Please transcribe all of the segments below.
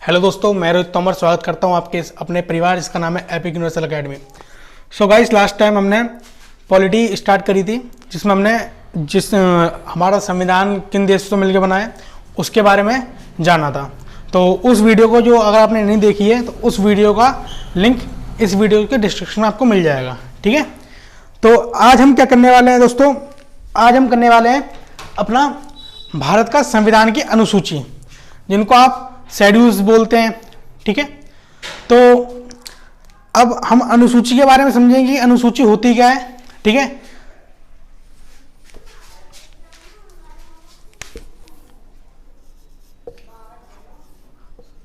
Hello दोस्तों, मैं रोहित तोमर स्वागत करता हूं आपके अपने परिवार जिसका नाम है epic universal academy. So guys, last time हमने पॉलिटी स्टार्ट करी थी जिसमें हमने हमारा संविधान किन देशों से मिलकर बना है उसके बारे में जाना था। तो उस वीडियो को जो अगर आपने नहीं देखी है तो उस वीडियो का लिंक इस वीडियो के डिस्क्रिप्शन में आपको मिल जाएगा, ठीक है। तो आज हम क्या करने वाले हैं दोस्तों, आज हम करने वाले हैं अपना भारत का संविधान की अनुसूची, जिनको आप शेड्यूल्स बोलते हैं, ठीक है। तो अब हम अनुसूची के बारे में समझेंगे कि अनुसूची होती क्या है, ठीक है।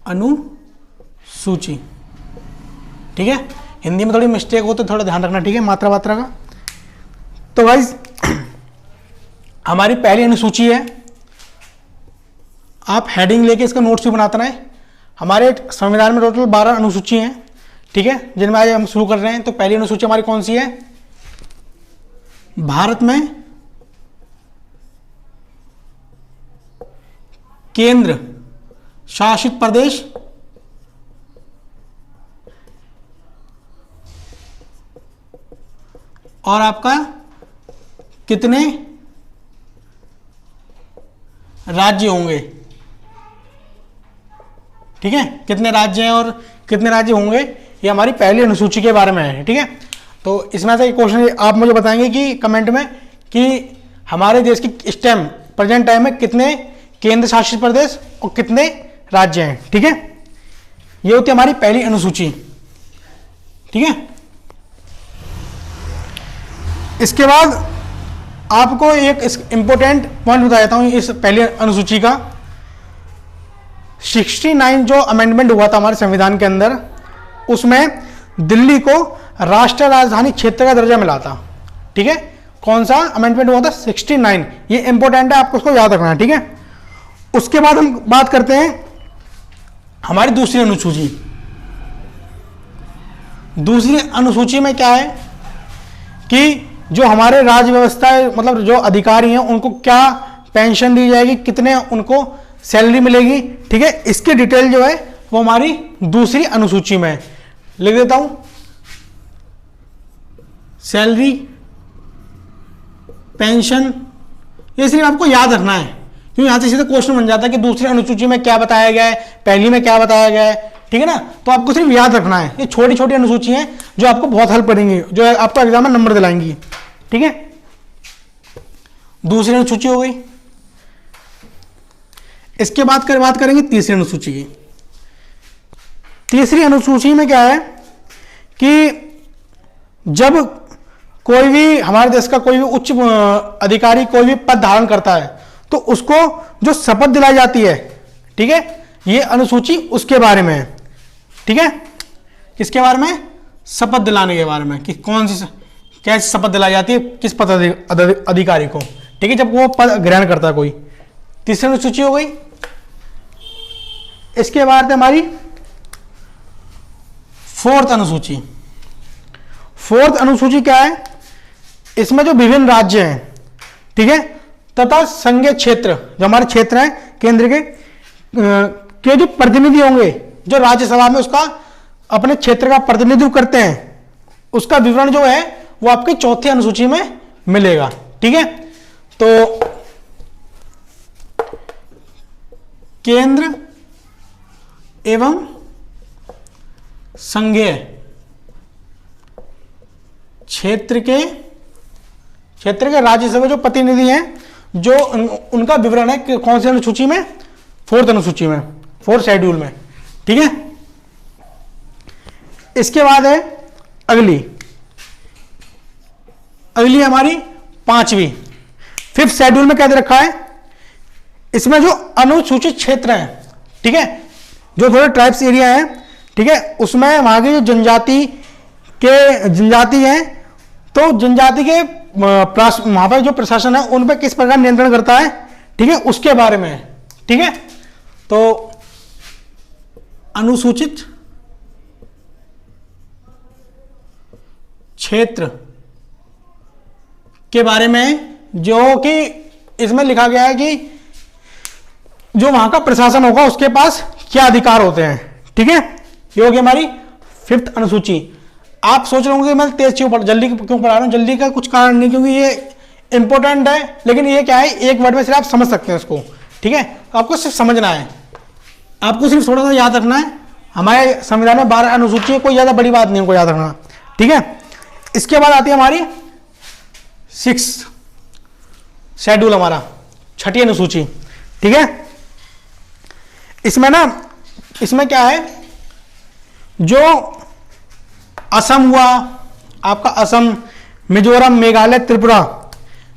अनुसूची, ठीक है। हिंदी में थोड़ी मिस्टेक हो तो थोड़ा ध्यान रखना, ठीक है, मात्रा वात्रा का। तो गाइस, हमारी पहली अनुसूची है, आप हेडिंग लेके इसका नोट्स भी बनाते हैं। हमारे संविधान में टोटल 12 अनुसूची हैं, ठीक है, जिनमें आज हम शुरू कर रहे हैं। तो पहली अनुसूची हमारी कौन सी है? भारत में केंद्र शासित प्रदेश और आपका कितने राज्य होंगे, ठीक है। कितने राज्य हैं और कितने राज्य होंगे, ये हमारी पहली अनुसूची के बारे में है, ठीक है। तो इसमें से एक क्वेश्चन आप मुझे बताएंगे कि कमेंट में कि हमारे देश की इस टाइम प्रेजेंट टाइम में कितने केंद्र शासित प्रदेश और कितने राज्य हैं, ठीक है। ये होती है हमारी पहली अनुसूची, ठीक है। इसके बाद आपको एक इंपॉर्टेंट पॉइंट बता देता हूं इस पहली अनुसूची का। 69 जो अमेंडमेंट हुआ था हमारे संविधान के अंदर, उसमें दिल्ली को राष्ट्रीय राजधानी क्षेत्र का दर्जा मिला था, ठीक है। कौन सा अमेंडमेंट हुआ था? 69। ये इंपॉर्टेंट है, आपको उसको याद रखना है, ठीक है। उसके बाद हम बात करते हैं हमारी दूसरी अनुसूची। दूसरी अनुसूची में क्या है कि जो हमारे राज्य व्यवस्था है, मतलब जो अधिकारी हैं उनको क्या पेंशन दी जाएगी, कितने उनको सैलरी मिलेगी, ठीक है। इसकी डिटेल जो है वो हमारी दूसरी अनुसूची में है। लिख देता हूं, सैलरी, पेंशन। ये सिर्फ आपको याद रखना है क्योंकि यहां से सीधे क्वेश्चन बन जाता है कि दूसरी अनुसूची में क्या बताया गया है, पहली में क्या बताया गया है, ठीक है ना। तो आपको सिर्फ याद रखना है। ये छोटी छोटी अनुसूची हैं जो आपको बहुत हेल्प करेंगी, जो आपको एग्जाम में नंबर दिलाएंगी, ठीक है। दूसरी अनुसूची हो गई। इसके बाद बात करेंगे तीसरी अनुसूची की। तीसरी अनुसूची में क्या है कि जब कोई भी हमारे देश का कोई भी उच्च अधिकारी कोई भी पद धारण करता है तो उसको जो शपथ दिलाई जाती है, ठीक है, ये अनुसूची उसके बारे में है, ठीक है। किसके बारे में? शपथ दिलाने के बारे में, कि कौन सी कैसे शपथ दिलाई जाती है किस पद अधिकारी को, ठीक है, जब वो पद ग्रहण करता है कोई। तीसरी अनुसूची हो गई। इसके बाद हमारी फोर्थ अनुसूची। फोर्थ अनुसूची क्या है? इसमें जो विभिन्न राज्य हैं, ठीक है, तथा संघीय क्षेत्र, जो हमारे क्षेत्र हैं केंद्र के जो प्रतिनिधि होंगे, जो राज्यसभा में उसका अपने क्षेत्र का प्रतिनिधित्व करते हैं, उसका विवरण जो है वो आपकी चौथी अनुसूची में मिलेगा, ठीक है। तो केंद्र एवं संघीय क्षेत्र के राज्यसभा जो प्रतिनिधि हैं, जो उनका विवरण है कि कौन सी अनुसूची में? फोर्थ अनुसूची में, फोर्थ शेड्यूल में, ठीक है। इसके बाद है अगली हमारी पांचवी, फिफ्थ शेड्यूल में क्या दे रखा है? इसमें जो अनुसूचित क्षेत्र हैं, ठीक है, जो थोड़े ट्राइब्स एरिया है, ठीक है, उसमें वहां की जो जनजाति है, तो जनजाति के वहां पर जो प्रशासन है उन पर किस प्रकार नियंत्रण करता है, ठीक है, उसके बारे में, ठीक है। तो अनुसूचित क्षेत्र के बारे में, जो कि इसमें लिखा गया है कि जो वहां का प्रशासन होगा उसके पास क्या अधिकार होते हैं। ठीक है, ये होगी हमारी 5th अनुसूची। आप सोच रहे होंगे मैं तेज क्यों जल्दी क्यों पढ़ा रहा हूँ, जल्दी का कुछ कारण नहीं, क्योंकि ये इंपॉर्टेंट है, लेकिन ये क्या है, एक वर्ड में सिर्फ आप समझ सकते हैं इसको। ठीक है, तो आपको सिर्फ समझना है, आपको सिर्फ थोड़ा सा याद रखना है। हमारे संविधान में 12 अनुसूची है, कोई ज्यादा बड़ी बात नहीं है, कोई याद रखना। ठीक है, इसके बाद आती है हमारी 6th शेड्यूल, हमारा 6ठी अनुसूची। ठीक है, इसमें क्या है, जो असम हुआ आपका, असम, मिजोरम, मेघालय, त्रिपुरा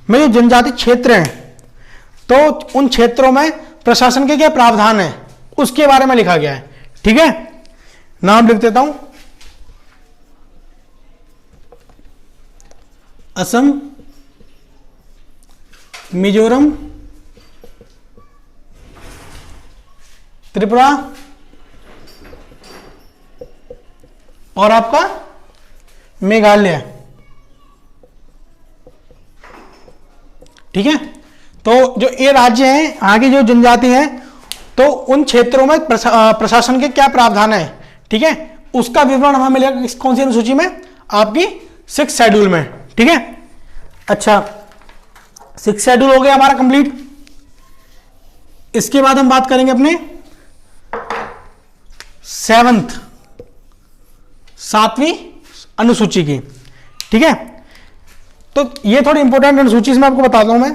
में जो जनजाति क्षेत्र हैं, तो उन क्षेत्रों में प्रशासन के क्या प्रावधान है उसके बारे में लिखा गया है। ठीक है, नाम लिख देता हूं, असम, मिजोरम, त्रिपुरा और आपका मेघालय। ठीक है, तो जो ये राज्य हैं, आगे जो जनजाति हैं, तो उन क्षेत्रों में प्रशासन के क्या प्रावधान है, ठीक है, उसका विवरण हमें मिलेगा कौन सी अनुसूची में, आपकी 6th शेड्यूल में। ठीक है, अच्छा 6th शेड्यूल हो गया हमारा कंप्लीट। इसके बाद हम बात करेंगे अपने 7वीं अनुसूची की। ठीक है, तो ये थोड़ी इंपॉर्टेंट अनुसूची इसमें आपको बताता हूं मैं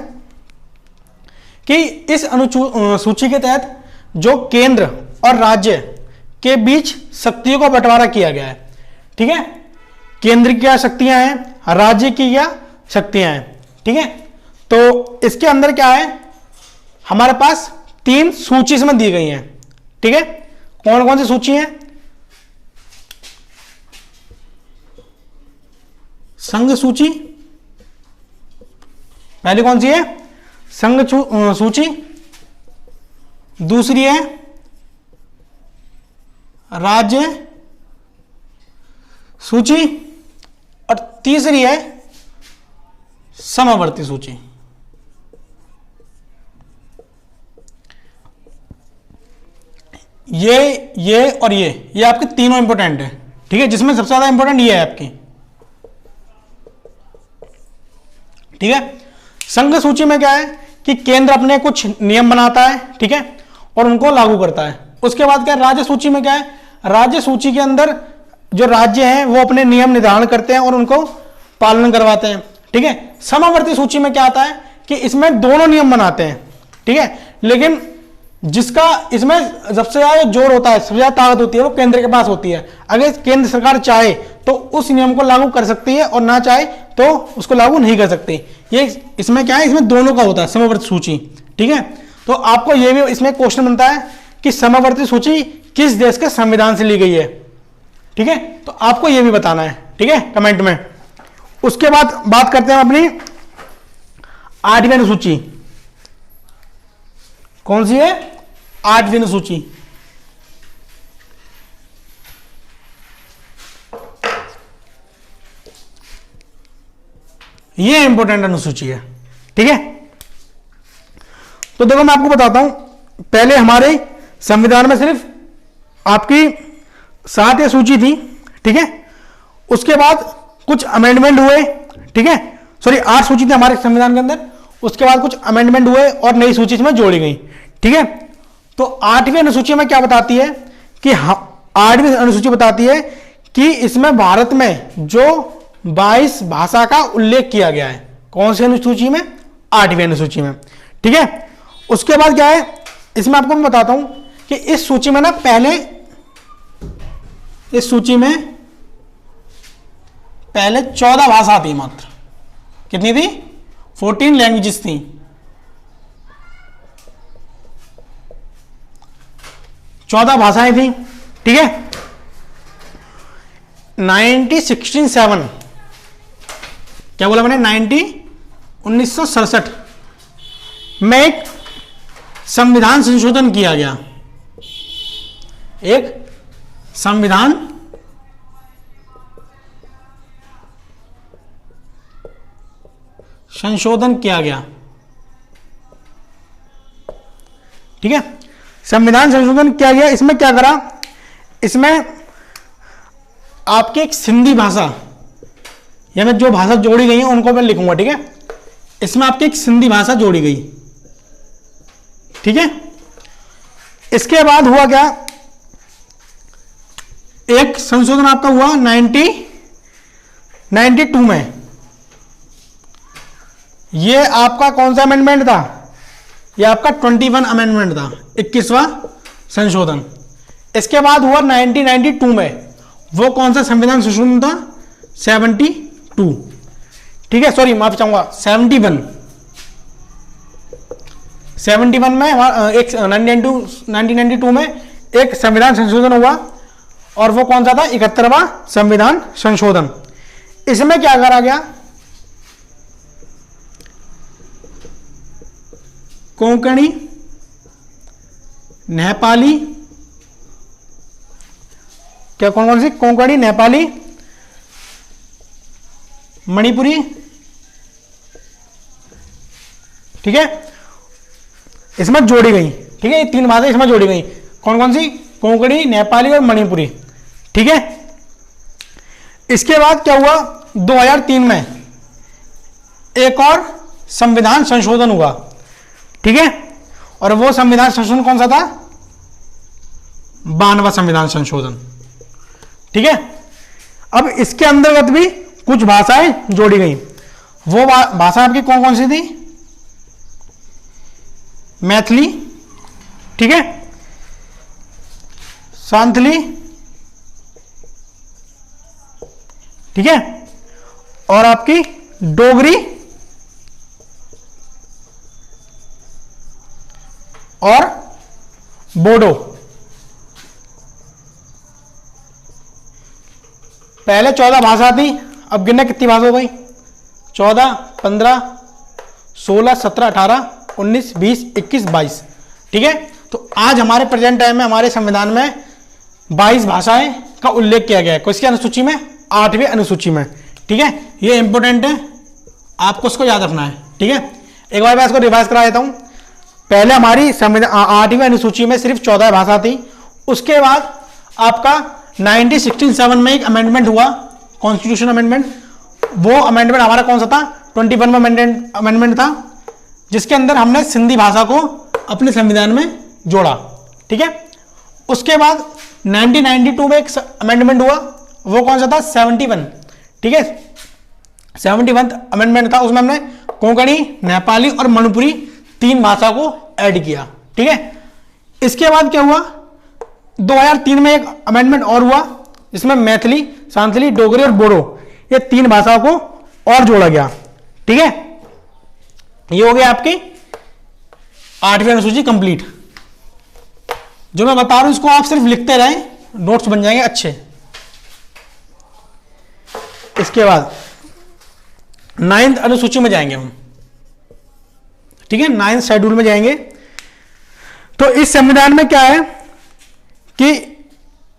कि इस अनुसूची के तहत जो केंद्र और राज्य के बीच शक्तियों का बंटवारा किया गया है। ठीक है, केंद्र की क्या शक्तियां हैं, राज्य की क्या शक्तियां हैं। ठीक है, तो इसके अंदर क्या है, हमारे पास 3 सूची इसमें दी गई हैं। ठीक है, कौन कौन सी सूची है, संघ सूची, पहली कौन सी है, संघ सूची, दूसरी है राज्य सूची और तीसरी है समवर्ती सूची। ये और ये आपके तीनों इंपॉर्टेंट है। ठीक है, जिसमें सबसे ज्यादा इंपॉर्टेंट ये है आपकी। ठीक है, संघ सूची में क्या है कि केंद्र अपने कुछ नियम बनाता है, ठीक है, और उनको लागू करता है। उसके बाद क्या है, राज्य सूची में क्या है, राज्य सूची के अंदर जो राज्य हैं वो अपने नियम निर्धारण करते हैं और उनको पालन करवाते हैं। ठीक है, समवर्ती सूची में क्या आता है कि इसमें दोनों नियम बनाते हैं। ठीक है, लेकिन जिसका इसमें सबसे ज्यादा जोर होता है, सबसे ज्यादा ताकत होती है, वो केंद्र के पास होती है। अगर केंद्र सरकार चाहे तो उस नियम को लागू कर सकती है और ना चाहे तो उसको लागू नहीं कर सकती। ये इसमें क्या है, इसमें दोनों का होता है समवर्ती सूची। ठीक है, तो आपको ये भी इसमें क्वेश्चन बनता है कि समवर्ती सूची किस देश के संविधान से ली गई है। ठीक है, तो आपको ये भी बताना है। ठीक है, कमेंट में। उसके बाद बात करते हैं अपनी 8वीं अनुसूची। कौन सी है, 8वीं अनुसूची। ये इंपॉर्टेंट अनुसूची है। ठीक है, तो देखो मैं आपको बताता हूं, पहले हमारे संविधान में सिर्फ आपकी 7 या सूची थी। ठीक है, उसके बाद कुछ अमेंडमेंट हुए। ठीक है, सॉरी 8 सूची थी हमारे संविधान के अंदर, उसके बाद कुछ अमेंडमेंट हुए और नई सूची इसमें जोड़ी गई। ठीक है, तो 8वीं अनुसूची में क्या बताती है कि 8वीं अनुसूची बताती है कि इसमें भारत में जो 22 भाषा का उल्लेख किया गया है। कौन सी अनुसूची में, 8वीं अनुसूची में। ठीक है, उसके बाद क्या है, इसमें आपको मैं बताता हूं कि इस सूची में ना इस सूची में पहले 14 भाषा थी मात्र। कितनी थी, 14 लैंग्वेजेस थी। 14 भाषाएं थी। ठीक है, 1967 क्या बोला मैंने, 1967 में एक संविधान संशोधन किया गया। एक संविधान संशोधन किया गया। ठीक है, संविधान संशोधन किया गया, इसमें क्या करा, इसमें आपकी एक सिंधी भाषा, या मैं जो भाषा जोड़ी गई है उनको मैं लिखूंगा, ठीक है। इसमें आपकी एक सिंधी भाषा जोड़ी गई, ठीक है। इसके बाद हुआ क्या, एक संशोधन आपका हुआ 1992 में। ये आपका कौन सा अमेंडमेंट था, ये आपका 21 अमेंडमेंट था, 21वां संशोधन। इसके बाद हुआ 1992 में, वो कौन सा संविधान संशोधन था, 72, ठीक है, सॉरी माफी चाहूंगा 71 में एक 1992 में एक संविधान संशोधन हुआ, और वो कौन सा था, 71वां संविधान संशोधन। इसमें क्या करा गया, कोंकणी, नेपाली, क्या कौन कौन सी, कोंकणी, नेपाली, मणिपुरी, ठीक है, इसमें जोड़ी गई, ठीक है, ये 3 भाषा इसमें जोड़ी गई, कौन कौन सी, कोंकणी, नेपाली और मणिपुरी, ठीक है। इसके बाद क्या हुआ, 2003 में एक और संविधान संशोधन हुआ, ठीक है, और वो संविधान संशोधन कौन सा था, 92वां संविधान संशोधन, ठीक है। अब इसके अंतर्गत भी कुछ भाषाएं जोड़ी गई, वो भाषा आपकी कौन कौन सी थी, मैथिली, ठीक है, सांथली, ठीक है, और आपकी डोगरी और बोडो। पहले 14 भाषा थी, अब गिनना कितनी भाषा हो गई, 14, 15, 16, 17, 18, 19, 20, 21, 22, ठीक है। तो आज हमारे प्रेजेंट टाइम में हमारे संविधान में 22 भाषाएं का उल्लेख किया गया है, किसकी अनुसूची में, 8वीं अनुसूची में, ठीक है। ये इंपॉर्टेंट है, आपको उसको याद रखना है, ठीक है। एक बार मैं इसको रिवाइज करा देता हूं। पहले हमारी संविधान 8वीं अनुसूची में सिर्फ 14 भाषा थी, उसके बाद आपका 1967 में एक अमेंडमेंट हुआ, कॉन्स्टिट्यूशन अमेंडमेंट। वो अमेंडमेंट हमारा कौन सा था, 21वां अमेंडमेंट था, जिसके अंदर हमने सिंधी भाषा को अपने संविधान में जोड़ा, ठीक है। उसके बाद 1992 में एक अमेंडमेंट हुआ, वो कौन सा था, 71, ठीक है, 71 अमेंडमेंट था, उसमें हमने कोंकणी, नेपाली और मणिपुरी 3 भाषा को ऐड किया, ठीक है। इसके बाद क्या हुआ, 2003 में एक अमेंडमेंट और हुआ, जिसमें मैथिली, सांथली, डोगरी और बोडो, ये 3 भाषाओं को और जोड़ा गया, ठीक है। ये हो गया आपकी 8वीं अनुसूची कंप्लीट। जो मैं बता रहा हूं इसको आप सिर्फ लिखते रहें, नोट्स बन जाएंगे अच्छे। इसके बाद 9th अनुसूची में जाएंगे हम, ठीक है, 9th शेड्यूल में जाएंगे। तो इस संविधान में क्या है कि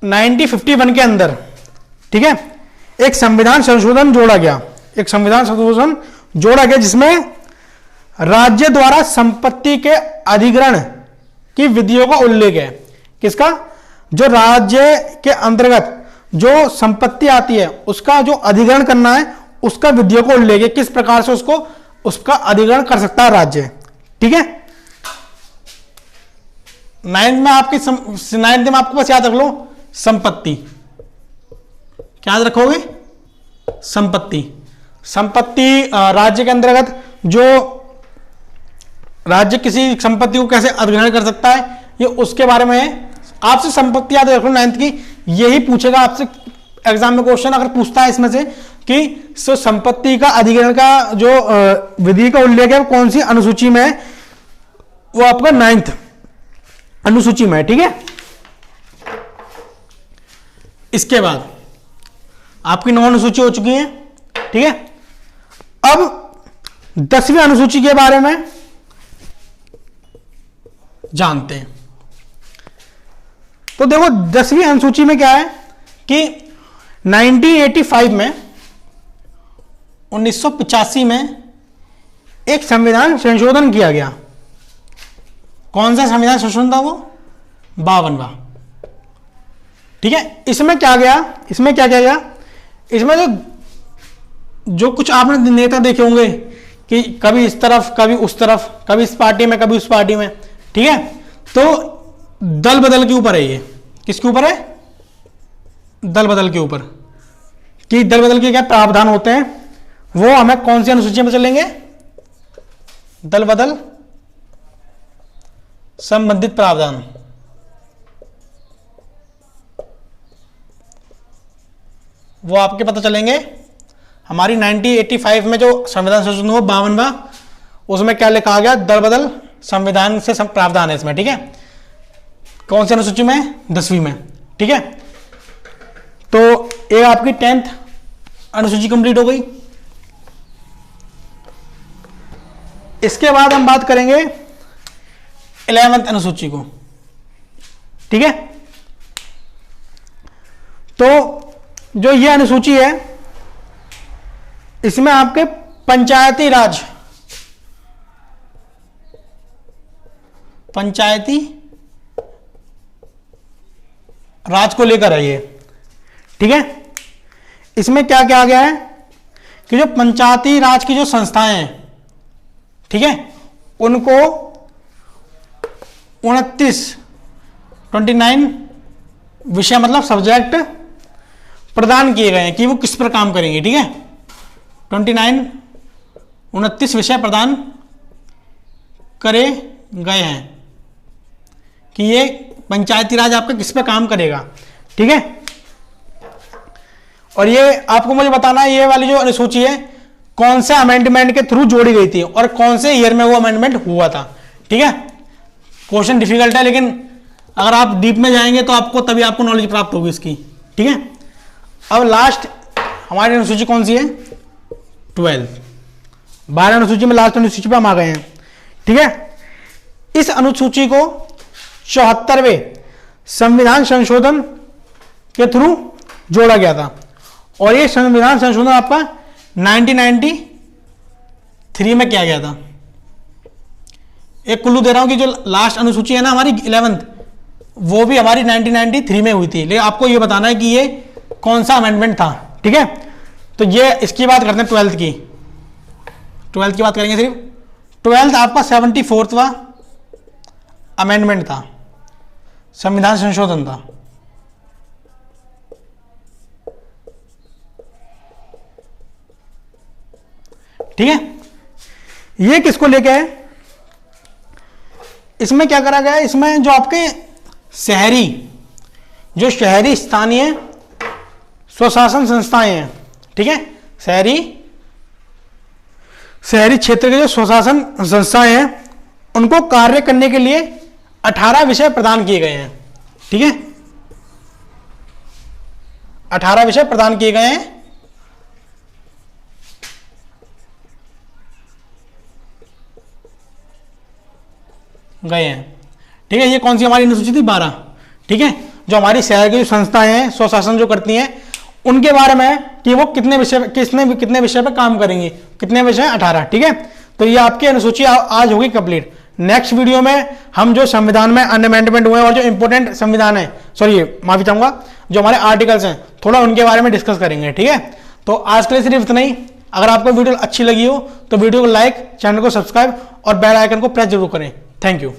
1951 के अंदर, ठीक है, एक संविधान संशोधन जोड़ा गया, एक संविधान संशोधन जोड़ा गया जिसमें राज्य द्वारा संपत्ति के अधिग्रहण की विधियों का उल्लेख है। किसका, जो राज्य के अंतर्गत जो संपत्ति आती है उसका जो अधिग्रहण करना है, उसका विधियों को उल्लेख है, किस प्रकार से उसका अधिग्रहण कर सकता है राज्य, ठीक है। 9th में आपको बस याद रख लो, संपत्ति, क्या याद रखोगे, संपत्ति राज्य के अंतर्गत जो राज्य किसी संपत्ति को कैसे अधिग्रहण कर सकता है, ये उसके बारे में है। आपसे संपत्ति याद रख लो 9th की, यही पूछेगा आपसे एग्जाम में क्वेश्चन अगर पूछता है इसमें से कि संपत्ति का अधिग्रहण का जो विधि का उल्लेख है वो कौन सी अनुसूची में है, वो आपका 9th अनुसूची में है, ठीक है। इसके बाद आपकी 9 अनुसूची हो चुकी है, ठीक है। अब 10वीं अनुसूची के बारे में जानते हैं। तो देखो 10वीं अनुसूची में क्या है कि 1985 में 1985 में एक संविधान संशोधन किया गया। कौन सा संविधान संशोधन था वो, 52वां। ठीक है, इसमें क्या गया, इसमें क्या क्या गया, इसमें जो कुछ आपने नेता देखे होंगे कि कभी इस तरफ कभी उस तरफ, कभी इस पार्टी में कभी उस पार्टी में, ठीक है, तो दल बदल के ऊपर है ये। किसके ऊपर है? दल बदल के ऊपर। कि दल बदल के क्या प्रावधान होते हैं, वो हमें कौन सी अनुसूची में चलेंगे? दल बदल संबंधित प्रावधान। वो आपके पता चलेंगे हमारी 1985 में जो संविधान संशोधन हुआ 52वां, उसमें क्या लिखा गया? दल बदल संविधान से प्रावधान है इसमें। ठीक है, कौन सी अनुसूची में? 10वीं में। ठीक है, तो ये आपकी 10th अनुसूची कंप्लीट हो गई। इसके बाद हम बात करेंगे 11th अनुसूची को। ठीक है, तो जो ये अनुसूची है, इसमें आपके पंचायती राज को लेकर है ये। ठीक है, इसमें क्या क्या आ गया है कि जो पंचायती राज की जो संस्थाएं हैं, ठीक है, उनको 29 विषय मतलब सब्जेक्ट प्रदान किए गए हैं कि वो किस पर काम करेंगे। ठीक है, 29 विषय प्रदान करे गए हैं कि ये पंचायती राज आपका किस पर काम करेगा। ठीक है, और ये आपको मुझे बताना है, ये वाली जो अनुसूची है कौन से अमेंडमेंट के थ्रू जोड़ी गई थी और कौन से ईयर में वो अमेंडमेंट हुआ था। ठीक है, क्वेश्चन डिफिकल्ट है, लेकिन अगर आप डीप में जाएंगे तो आपको तभी आपको नॉलेज प्राप्त होगी इसकी। ठीक है, अब लास्ट हमारी अनुसूची कौन सी है? 12। 12 अनुसूची में लास्ट अनुसूची पे हम आ गए हैं। ठीक है, इस अनुसूची को 74वें संविधान संशोधन के थ्रू जोड़ा गया था और ये संविधान संशोधन आपका 1993 में किया गया था। एक कुल्लू दे रहा हूं कि जो लास्ट अनुसूची है ना हमारी 11th, वो भी हमारी 1993 में हुई थी, लेकिन आपको ये बताना है कि ये कौन सा अमेंडमेंट था। ठीक है, तो ये इसकी बात करते हैं 12th की। 12th की बात करेंगे सिर्फ। 12th आपका 74वां अमेंडमेंट था, संविधान संशोधन था। ठीक है, ये किसको लेके है? इसमें क्या करा गया है? इसमें जो आपके शहरी स्थानीय स्वशासन संस्थाएं हैं, ठीक है, शहरी क्षेत्र के जो स्वशासन संस्थाएं हैं, उनको कार्य करने के लिए 18 विषय प्रदान किए गए हैं। ठीक है, 18 विषय प्रदान किए गए हैं। ठीक है, ये कौन सी हमारी अनुसूची थी? 12। ठीक है, जो हमारी शहर की संस्थाएं हैं, स्वशासन जो करती हैं, उनके बारे में कि वो कितने विषय पर काम करेंगी। कितने विषय? 18। ठीक है, तो ये आपकी अनुसूची आज होगी कंप्लीट। नेक्स्ट वीडियो में हम जो संविधान में अमेंडमेंट हुए और जो इंपोर्टेंट संविधान है, माफी चाहूंगा, जो हमारे आर्टिकल्स हैं, थोड़ा उनके बारे में डिस्कस करेंगे। ठीक है, तो आज के लिए सिर्फ इतना ही। अगर आपको वीडियो अच्छी लगी हो तो वीडियो को लाइक, चैनल को सब्सक्राइब और बेल आइकन को प्रेस जरूर करें। Thank you.